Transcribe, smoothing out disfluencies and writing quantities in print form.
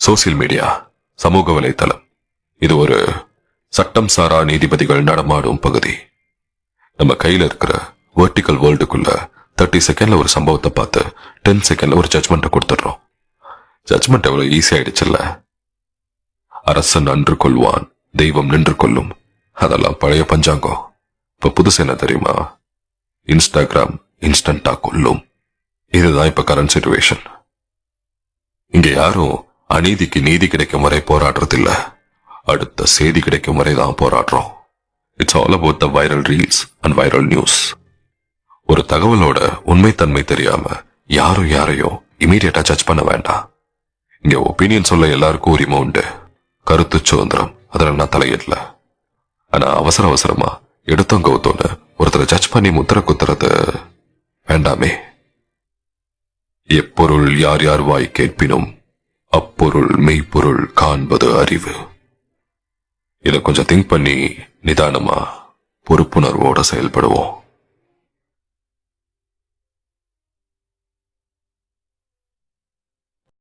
Social media, சமூக வலைத்தளம், இது ஒரு சட்டம் சாரா நீதிபதிகள் நடமாடும் பகுதி. நம்ம கையில இருக்கிற வெர்டிகல் வேர்ல்டுக்குள்ள 30 செகண்ட்ல ஒரு சம்பவத்தை பார்த்து 10 செகண்ட்ல ஒரு ஜட்மெண்ட் கொடுத்துடுறோம். ஜட்மெண்ட் எவ்வளவு ஈஸி ஆயிடுச்சுல்ல. அரசன் அன்று கொள்வான், தெய்வம் நின்று கொள்ளும், அதெல்லாம் பழைய பஞ்சாங்கம். இப்ப புதுசு என்ன தெரியுமா? இன்ஸ்டாகிராம் இன்ஸ்டன்டா கொல்லும். இதுதான் இப்ப கரண்ட் சிச்சுவேஷன். இங்க யாரும் அநீதிக்கு நீதி கிடைக்கும் வரை போராடுறது இல்ல, அடுத்த செய்தி கிடைக்கும் வரை தான் போராடுறோம். It's all about the viral reels and viral news. ஒரு தகவலோட உண்மைத்தன்மை தெரியாம யாரும் யாரையும் இமீடியட்டா ஜட்ஜ் பண்ண வேண்டாம். இங்க ஒப்பீனியன் சொல்ல எல்லாருக்கும் உரிமை உண்டு, கருத்து சுதந்திரம், அதுல நான் தலையிடல. ஆனா அவசரமா எடுத்தோம் கவுத்தோன்னு ஒருத்தரை ஜட்ஜ் பண்ணி முத்திர குத்துறது வேண்டாமே. எப்பொருள் யார் யார் வாய் கேட்பினும் அப்பொருள் மெய்ப்பொருள் காண்பது அறிவு. இத கொஞ்சம் திங்க் பண்ணி நிதானமா பொறுப்புணர்வோட செயல்படுவோம்.